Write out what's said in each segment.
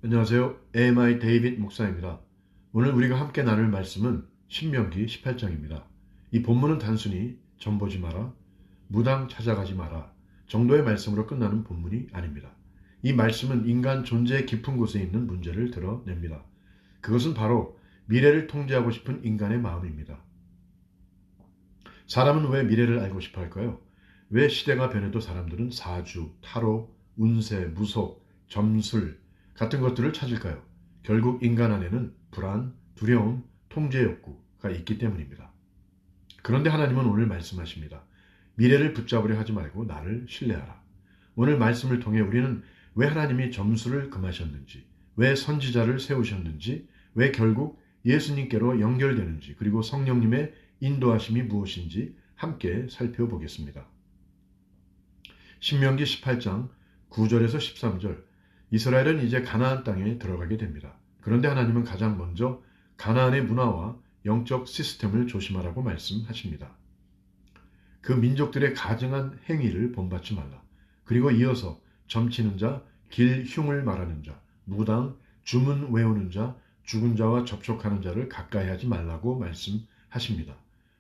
안녕하세요. AMI 데이빗 목사입니다. 오늘 우리가 함께 나눌 말씀은 신명기 18장입니다. 이 본문은 단순히 전보지 마라, 무당 찾아가지 마라 정도의 말씀으로 끝나는 본문이 아닙니다. 이 말씀은 인간 존재의 깊은 곳에 있는 문제를 드러냅니다. 그것은 바로 미래를 통제하고 싶은 인간의 마음입니다. 사람은 왜 미래를 알고 싶어 할까요? 왜 시대가 변해도 사람들은 사주, 타로, 운세, 무속, 점술 같은 것들을 찾을까요? 결국 인간 안에는 불안, 두려움, 통제 욕구가 있기 때문입니다. 그런데 하나님은 오늘 말씀하십니다. 미래를 붙잡으려 하지 말고 나를 신뢰하라. 오늘 말씀을 통해 우리는 왜 하나님이 점수를 금하셨는지, 왜 선지자를 세우셨는지, 왜 결국 예수님께로 연결되는지, 그리고 성령님의 인도하심이 무엇인지 함께 살펴보겠습니다. 신명기 18장 9절에서 13절, 이스라엘은 이제 가나안 땅에 들어가게 됩니다. 그런데 하나님은 가장 먼저 가나안의 문화와 영적 시스템을 조심하라고 말씀하십니다. 그 민족들의 가증한 행위를 본받지 말라. 그리고 이어서 점치는 자, 길 흉을 말하는 자, 무당, 주문 외우는 자, 죽은 자와 접촉하는 자를 가까이 하지 말라고 말씀하십니다.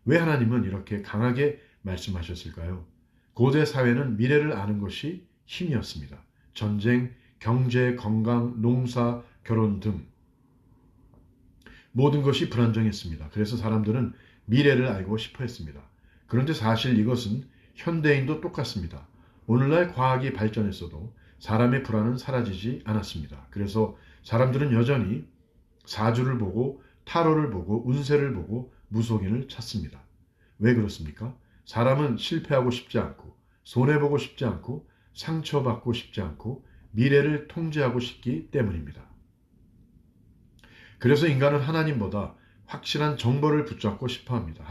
왜 하나님은 이렇게 강하게 말씀하셨을까요? 고대 사회는 미래를 아는 것이 힘이었습니다. 전쟁, 경제, 건강, 농사, 결혼 등 모든 것이 불안정했습니다. 그래서 사람들은 미래를 알고 싶어 했습니다. 그런데 사실 이것은 현대인도 똑같습니다. 오늘날 과학이 발전했어도 사람의 불안은 사라지지 않았습니다. 그래서 사람들은 여전히 사주를 보고 타로를 보고 운세를 보고 무속인을 찾습니다. 왜 그렇습니까? 사람은 실패하고 싶지 않고 손해보고 싶지 않고 상처받고 싶지 않고 미래를 통제하고 싶기 때문입니다. 그래서 인간은 하나님보다 확실한 정보를 붙잡고 싶어 합니다.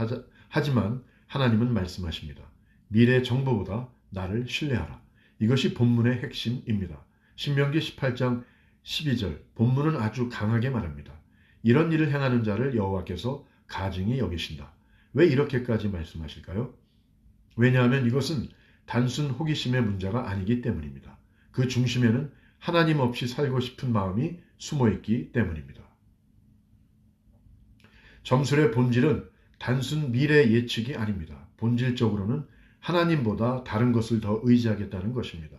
하지만 하나님은 말씀하십니다. 미래 정보보다 나를 신뢰하라. 이것이 본문의 핵심입니다. 신명기 18장 12절 본문은 아주 강하게 말합니다. 이런 일을 행하는 자를 여호와께서 가증히 여기신다. 왜 이렇게까지 말씀하실까요? 왜냐하면 이것은 단순 호기심의 문제가 아니기 때문입니다. 그 중심에는 하나님 없이 살고 싶은 마음이 숨어있기 때문입니다. 점술의 본질은 단순 미래 예측이 아닙니다. 본질적으로는 하나님보다 다른 것을 더 의지하겠다는 것입니다.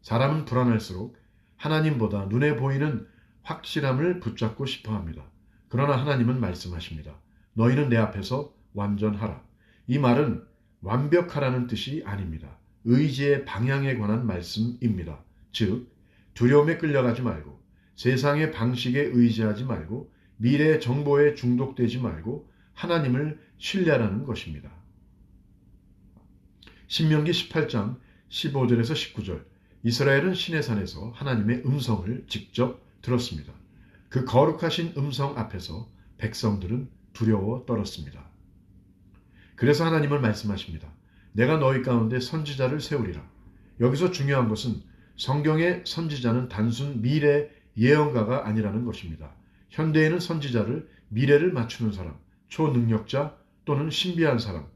사람은 불안할수록 하나님보다 눈에 보이는 확실함을 붙잡고 싶어 합니다. 그러나 하나님은 말씀하십니다. 너희는 내 앞에서 완전하라. 이 말은 완벽하라는 뜻이 아닙니다. 의지의 방향에 관한 말씀입니다. 즉, 두려움에 끌려가지 말고 세상의 방식에 의지하지 말고 미래 정보에 중독되지 말고 하나님을 신뢰하라는 것입니다. 신명기 18장 15절에서 19절 이스라엘은 시내산에서 하나님의 음성을 직접 들었습니다. 그 거룩하신 음성 앞에서 백성들은 두려워 떨었습니다. 그래서 하나님은 말씀하십니다. 내가 너희 가운데 선지자를 세우리라. 여기서 중요한 것은 성경의 선지자는 단순 미래 예언가가 아니라는 것입니다. 현대에는 선지자를 미래를 맞추는 사람, 초능력자 또는 신비한 사람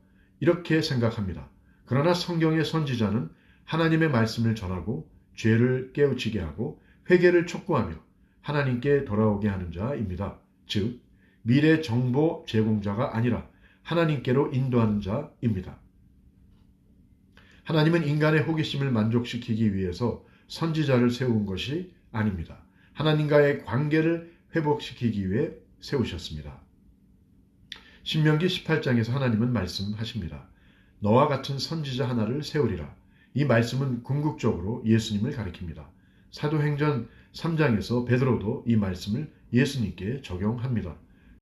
이렇게 생각합니다. 그러나 성경의 선지자는 하나님의 말씀을 전하고 죄를 깨우치게 하고 회개를 촉구하며 하나님께 돌아오게 하는 자입니다. 즉, 미래 정보 제공자가 아니라 하나님께로 인도하는 자입니다. 하나님은 인간의 호기심을 만족시키기 위해서 선지자를 세운 것이 아닙니다. 하나님과의 관계를 회복시키기 위해 세우셨습니다. 신명기 18장에서 하나님은 말씀하십니다. 너와 같은 선지자 하나를 세우리라. 이 말씀은 궁극적으로 예수님을 가리킵니다. 사도행전 3장에서 베드로도 이 말씀을 예수님께 적용합니다.